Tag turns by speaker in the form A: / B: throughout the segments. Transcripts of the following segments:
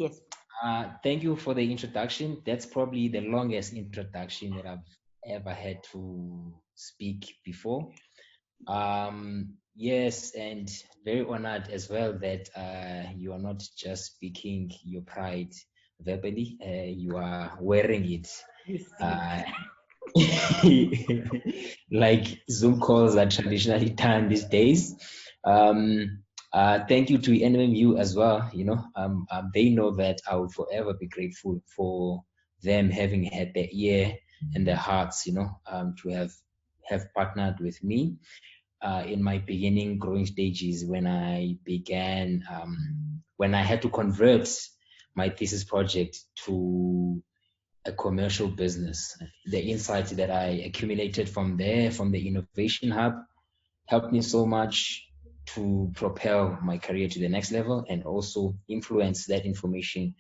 A: Yes.
B: Thank you for the introduction. That's probably the longest introduction that I've ever had to speak before. Yes, and very honored as well that you are not just speaking your pride verbally, you are wearing it.
A: You see.
B: Uh, like Zoom calls are traditionally done these days. Um, Thank you to NMU as well. They know that I will forever be grateful for them having had their ear and their hearts, to have partnered with me in my beginning growing stages when I began, when I had to convert my thesis project to a commercial business. The insights that I accumulated from there, from the Innovation Hub, helped me so much to propel my career to the next level and also influence that information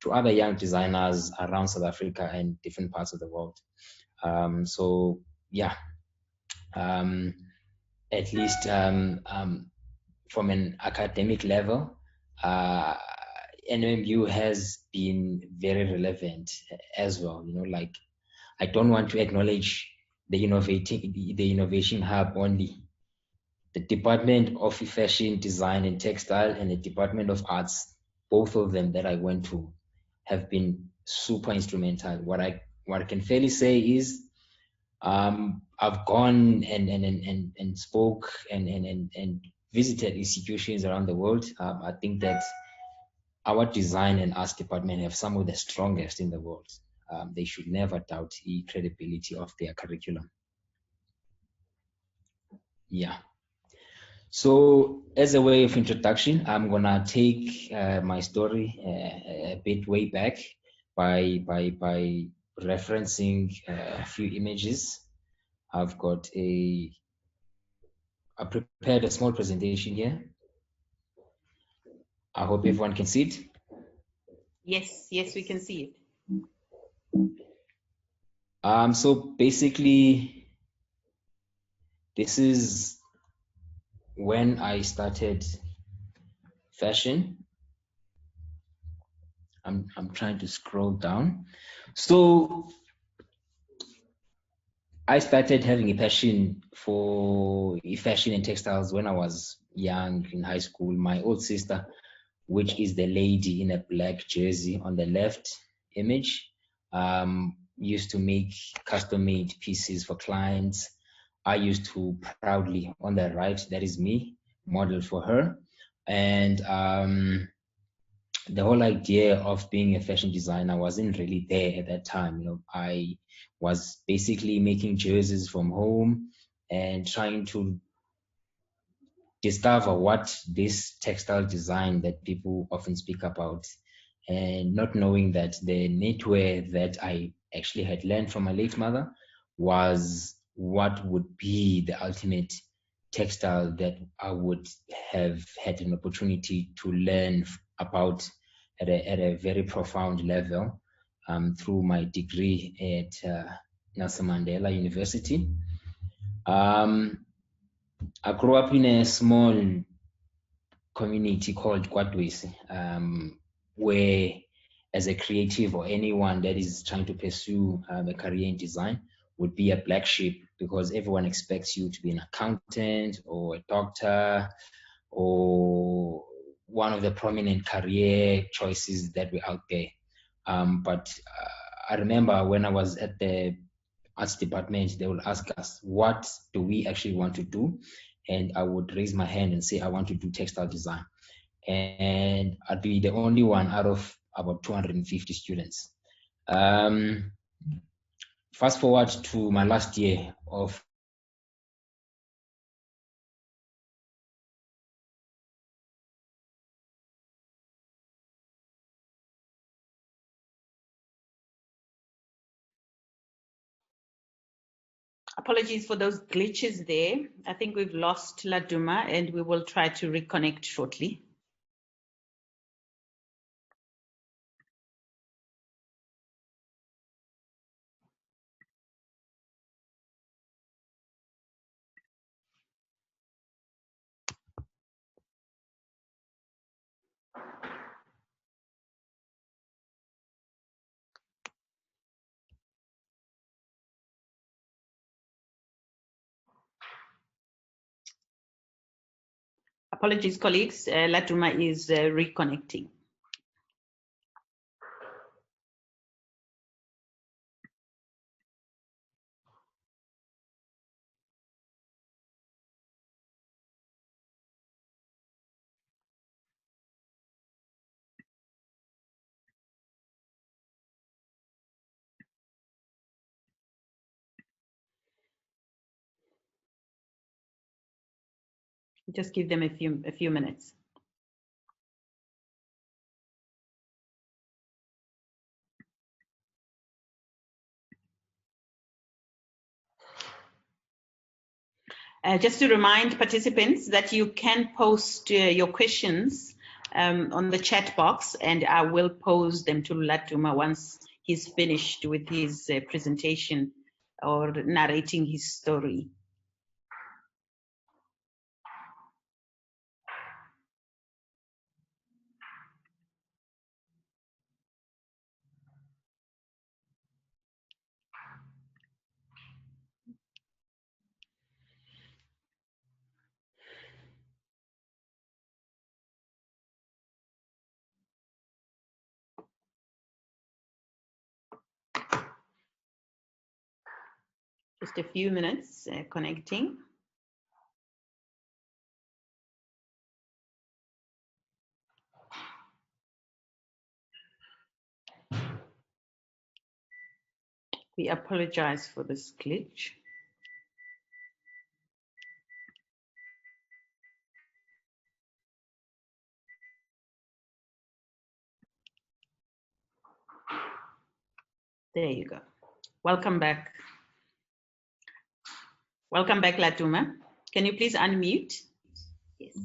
B: to other young designers around South Africa and different parts of the world. So yeah, at least from an academic level, uh, NMU has been very relevant as well. Like I don't want to acknowledge the innovation hub only. The Department of Fashion Design and Textile and the Department of Arts, both of them that I went to, have been super instrumental. What I can fairly say is I've gone and spoke and visited institutions around the world. I think that our design and arts department have some of the strongest in the world. They should never doubt the credibility of their curriculum. Yeah. So as a way of introduction, I'm gonna take my story a bit way back by referencing a few images. I've got I prepared a small presentation here. I hope everyone can see it.
A: Yes, yes, we can see
B: it. So basically, this is when I started fashion. I'm trying to scroll down. So I started having a passion for fashion and textiles when I was young in high school. My old sister, which is the lady in a black jersey on the left image, used to make custom-made pieces for clients. I used to proudly, on the right, that is me, model for her. And the whole idea of being a fashion designer wasn't really there at that time. I was basically making jerseys from home and trying to discover what this textile design that people often speak about, and not knowing that the knitwear that I actually had learned from my late mother was what would be the ultimate textile that I would have had an opportunity to learn about at a very profound level through my degree at Nelson Mandela University. I grew up in a small community called Kwadwesi, where as a creative or anyone that is trying to pursue a career in design would be a black sheep, because everyone expects you to be an accountant or a doctor or one of the prominent career choices that were out there. But I remember when I was at the arts department, they would ask us, what do we actually want to do? And I would raise my hand and say, I want to do textile design. And I'd be the only one out of about 250 students. Fast forward to my last year of
A: Apologies for those glitches there. I think we've lost Laduma and we will try to reconnect shortly. Apologies, colleagues. Laduma is reconnecting. Just give them a few minutes. Just to remind participants that you can post your questions on the chat box, and I will pose them to Laduma once he's finished with his presentation or narrating his story. Just a few minutes connecting. We apologize for this glitch. There you go. Welcome back. Welcome back, Laduma. Can you please unmute?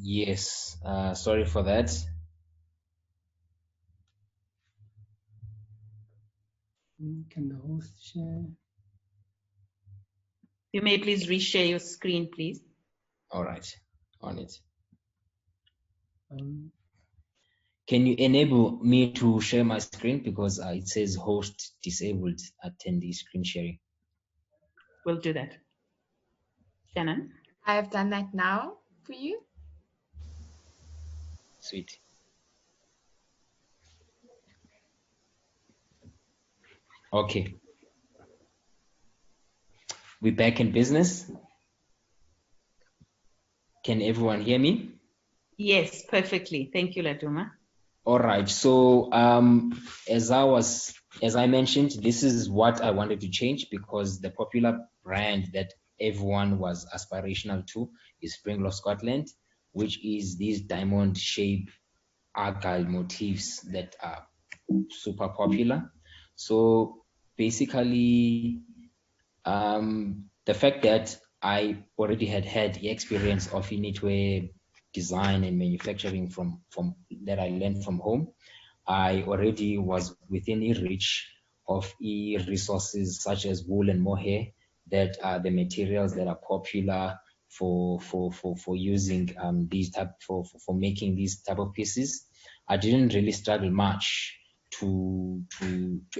B: Yes, sorry for that.
C: Can the host share?
A: You may please reshare your screen, please.
B: All right, on it.
C: Um,
B: Can you enable me to share my screen, because it says host disabled attendee screen sharing?
A: We'll do that. Shannon?
D: I have done that now for you.
B: Sweet. Okay. We're back in business. Can everyone hear me?
A: Yes, perfectly. Thank you, Laduma.
B: All right. So as I mentioned, this is what I wanted to change, because the popular brand that everyone was aspirational to is Springlow Scotland, which is these diamond shaped argyle motifs that are super popular. So basically, the fact that I already had the experience of knitwear design and manufacturing from that I learned from home, I already was within reach of resources such as wool and mohair, that are the materials that are popular for using these type for making these type of pieces. I didn't really struggle much to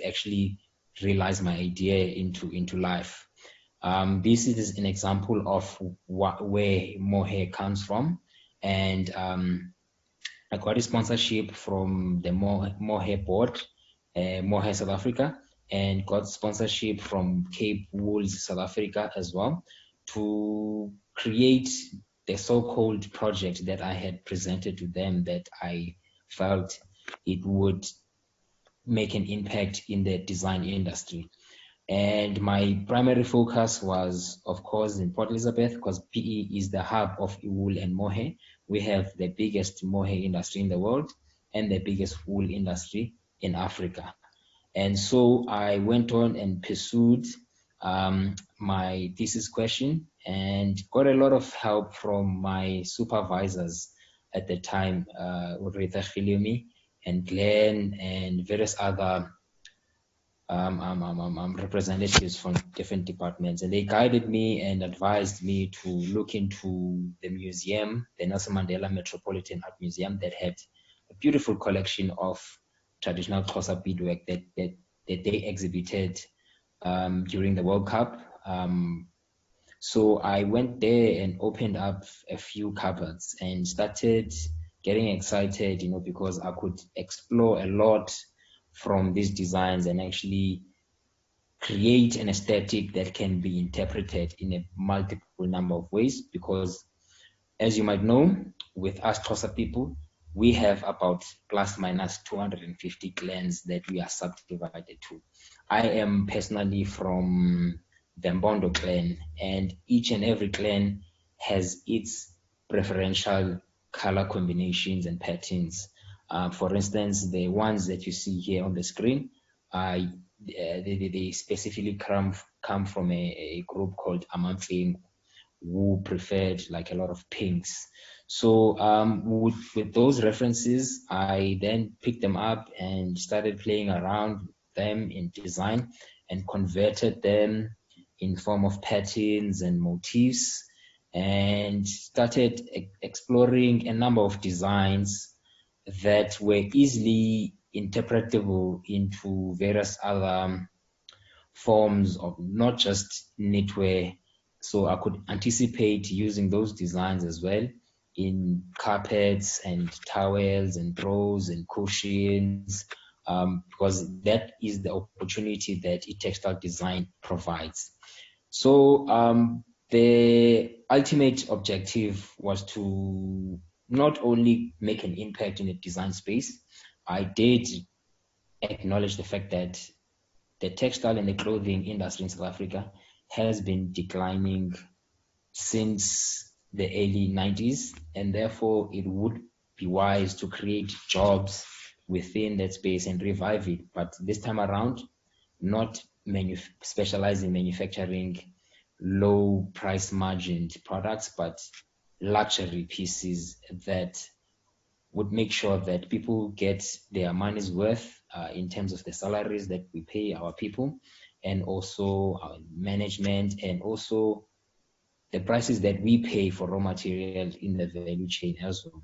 B: actually realize my idea into life. This is an example of where mohair comes from, and I got a sponsorship from the mohair board, mohair South Africa, and got sponsorship from Cape Wools South Africa as well, to create the so-called project that I had presented to them, that I felt it would make an impact in the design industry. And my primary focus was, of course, in Port Elizabeth, because PE is the hub of wool and mohair. We have the biggest mohair industry in the world and the biggest wool industry in Africa. And so I went on and pursued my thesis question, and got a lot of help from my supervisors at the time, Rita Khiliomi and Glenn and various other representatives from different departments, and they guided me and advised me to look into the museum, the Nelson Mandela Metropolitan Art Museum, that had a beautiful collection of traditional Xhosa beadwork that they exhibited during the World Cup. So I went there and opened up a few cupboards and started getting excited, because I could explore a lot from these designs and actually create an aesthetic that can be interpreted in a multiple number of ways. Because as you might know, with us Xhosa people, we have about plus minus 250 clans that we are subdivided to. I am personally from the Mbondo clan, and each and every clan has its preferential color combinations and patterns. For instance, the ones that you see here on the screen, they specifically come from a group called Amamfeng, who preferred like a lot of pinks. So with those references, I then picked them up and started playing around them in design and converted them in form of patterns and motifs, and started exploring a number of designs that were easily interpretable into various other forms of not just knitwear. So I could anticipate using those designs as well in carpets and towels and throws and cushions, because that is the opportunity that textile design provides. So the ultimate objective was to not only make an impact in the design space. I did acknowledge the fact that the textile and the clothing industry in South Africa has been declining since the early 90s, and therefore it would be wise to create jobs within that space and revive it. But this time around, not specialize in manufacturing low price margined products, but luxury pieces that would make sure that people get their money's worth in terms of the salaries that we pay our people, and also our management, and also the prices that we pay for raw material in the value chain as well.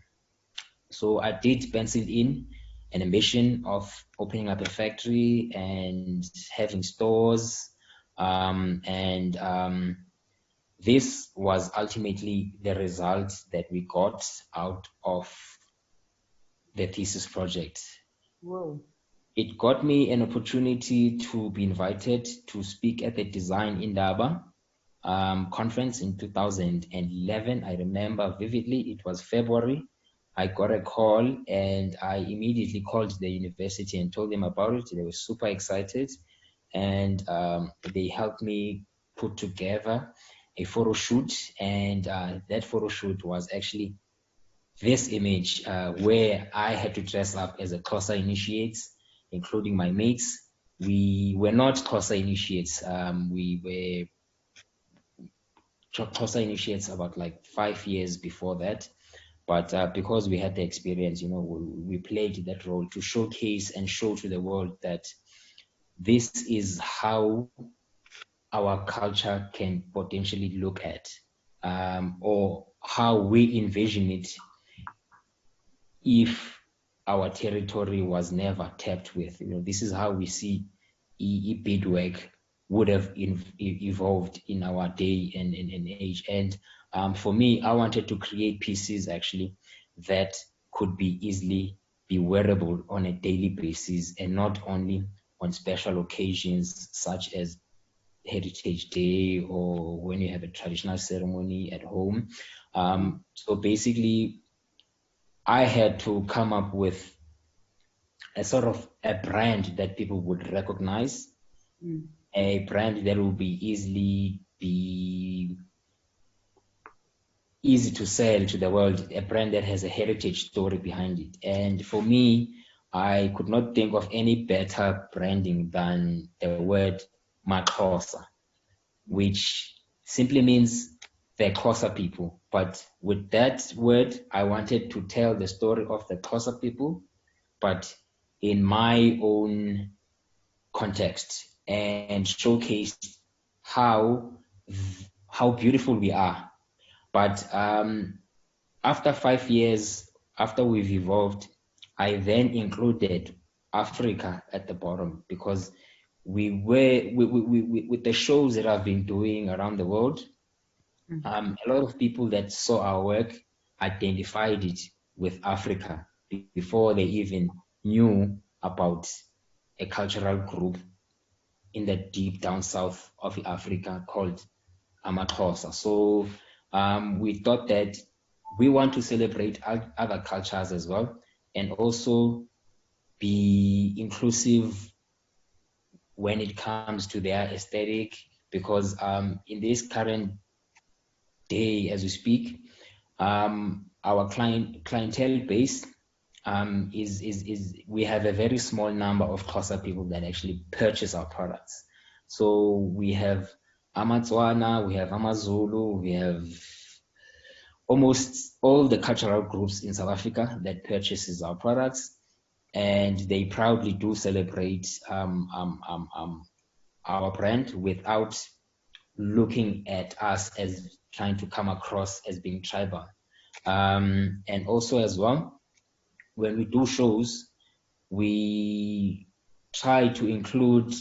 B: So I did pencil in an ambition of opening up a factory and having stores, this was ultimately the result that we got out of the thesis project.
A: Whoa.
B: It got me an opportunity to be invited to speak at the Design Indaba conference in 2011. I remember vividly, it was February. I got a call and I immediately called the university and told them about it. They were super excited, and they helped me put together a photo shoot, and that photo shoot was actually this image where I had to dress up as a Xhosa initiates, including my mates. We were not Xhosa initiates. We were Xhosa initiates about like 5 years before that. But because we had the experience, we played that role to showcase and show to the world that this is how our culture can potentially look at, or how we envision it if our territory was never tapped with. This is how we see beadwork would have evolved in our day and age. And for me, I wanted to create pieces actually that could be easily be wearable on a daily basis, and not only on special occasions such as Heritage Day or when you have a traditional ceremony at home. So basically, I had to come up with a sort of a brand that people would recognize, a brand that will be easy to sell to the world, a brand that has a heritage story behind it. And for me, I could not think of any better branding than the word MAXHOSA, which simply means the Xhosa people. But with that word, I wanted to tell the story of the Xhosa people, but in my own context, and showcase how beautiful we are. But after 5 years, after we've evolved, I then included Africa at the bottom, because we with the shows that I've been doing around the world, A lot of people that saw our work identified it with Africa before they even knew about a cultural group in the deep down south of Africa called MAXHOSA. So we thought that we want to celebrate other cultures as well, and also be inclusive when it comes to their aesthetic, because in this current day as we speak, our clientele base is we have a very small number of Xhosa people that actually purchase our products. So we have Amatswana, we have Amazulu, we have almost all the cultural groups in South Africa that purchases our products, and they proudly do celebrate our brand without looking at us as trying to come across as being tribal. And also as well, when we do shows, we try to include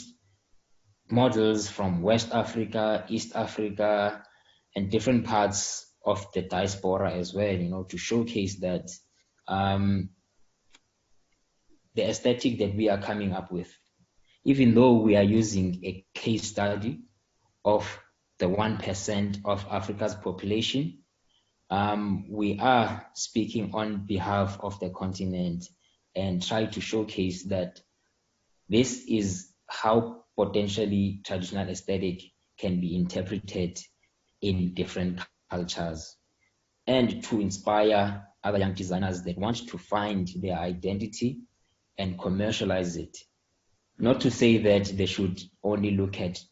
B: models from West Africa, East Africa, and different parts of the diaspora as well, you know, to showcase that the aesthetic that we are coming up with, even though we are using a case study of the 1% of Africa's population, we are speaking on behalf of the continent and try to showcase that this is how potentially traditional aesthetic can be interpreted in different cultures, and to inspire other young designers that want to find their identity and commercialize it. Not to say that they should only look at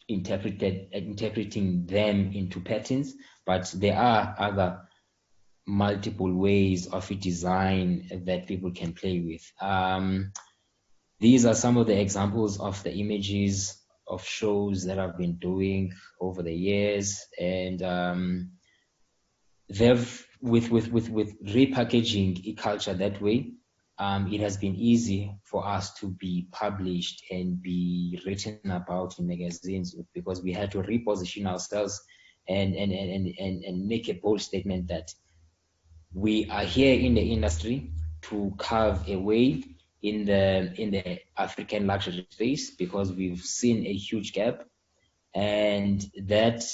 B: interpreting them into patterns, but there are other multiple ways of design that people can play with. These are some of the examples of the images of shows that I've been doing over the years, and they've with repackaging e-culture that way. It has been easy for us to be published and be written about in magazines, because we had to reposition ourselves and make a bold statement that we are here in the industry to carve a way in the African luxury space, because we've seen a huge gap, and that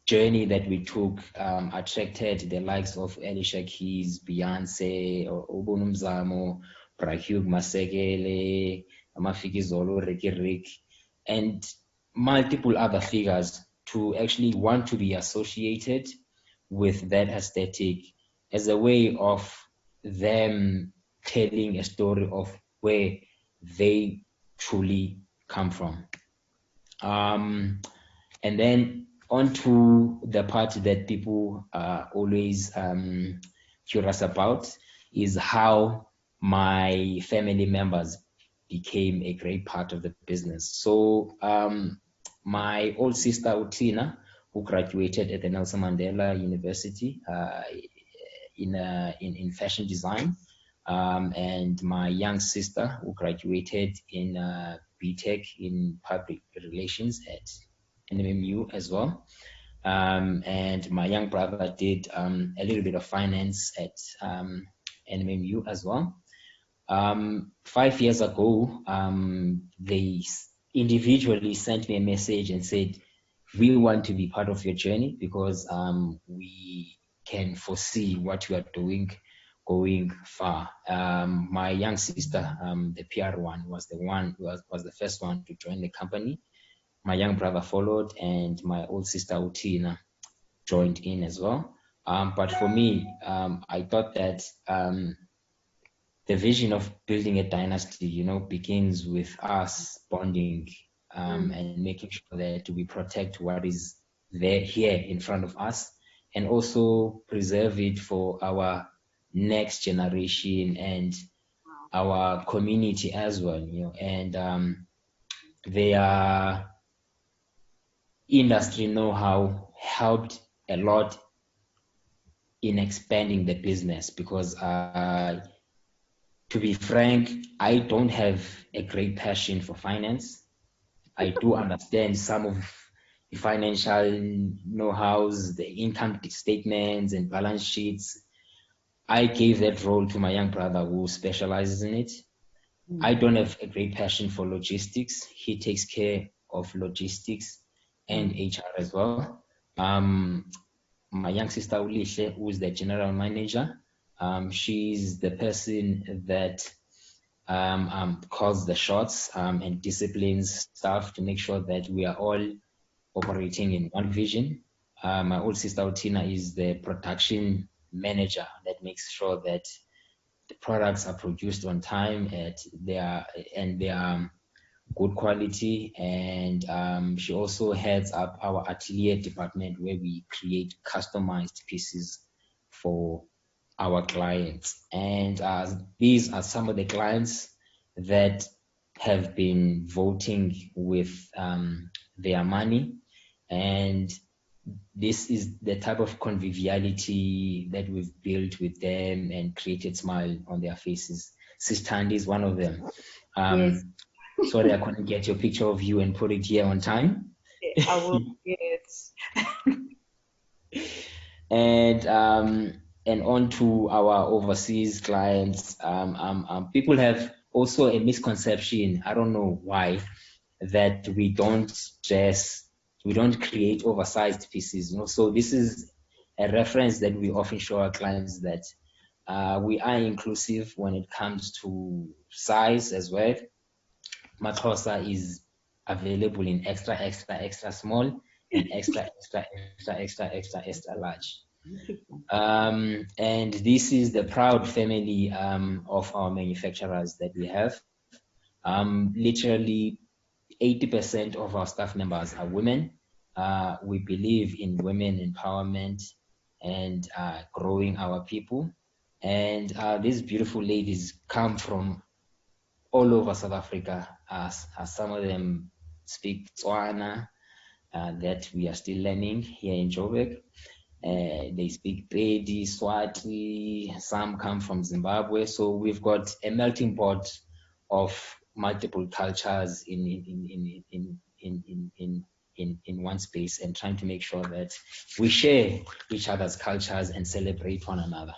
B: journey that we took attracted the likes of Alicia Keys, Beyonce, Ubuntu Mzamo, Brahug Masekele, Amafikizolo, Ricky Rick, and multiple other figures to actually want to be associated with that aesthetic as a way of them telling a story of where they truly come from. And then on to the part that people are always curious about is how my family members became a great part of the business. So my old sister Utina, who graduated at the Nelson Mandela University in fashion design, and my young sister who graduated in BTech in public relations at NMMU as well, and my young brother did a little bit of finance at NMMU as well. 5 years ago, they individually sent me a message and said, we want to be part of your journey, because we can foresee what you are doing going far. My young sister, the PR one, was the first one to join the company. My young brother followed, and my old sister Utina joined in as well. But for me, I thought that the vision of building a dynasty, you know, begins with us bonding and making sure that we protect what is there here in front of us, and also preserve it for our next generation and our community as well, you know. And their industry know-how helped a lot in expanding the business, because to be frank, I don't have a great passion for finance. I do understand some of financial know-hows, the income statements and balance sheets. I gave that role to my young brother who specializes in it. I don't have a great passion for logistics. He takes care of logistics and HR as well. My young sister Ulishe, who is the general manager, she's the person that calls the shots and disciplines staff to make sure that we are all operating in one vision. My old sister Utina is the production manager that makes sure that the products are produced on time they are good quality, and she also heads up our atelier department where we create customized pieces for our clients. And these are some of the clients that have been voting with their money, and this is the type of conviviality that we've built with them and created smile on their faces. Sistandi is one of them.
A: Yes.
B: Sorry, I couldn't get your picture of you and put it here on time.
A: I will get it.
B: And on to our overseas clients. People have also a misconception, I don't know why, that we don't create oversized pieces. So this is a reference that we often show our clients, that we are inclusive when it comes to size as well. MAXHOSA is available in extra small and extra large. And this is the proud family of our manufacturers that we have. Literally 80% of our staff members are women. We believe in women empowerment and growing our people. And these beautiful ladies come from all over South Africa. Some of them speak Tswana, that we are still learning here in Joburg. They speak Pedi, Swati, some come from Zimbabwe. So we've got a melting pot of multiple cultures in one space, and trying to make sure that we share each other's cultures and celebrate one another.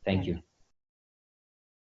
B: Thank you.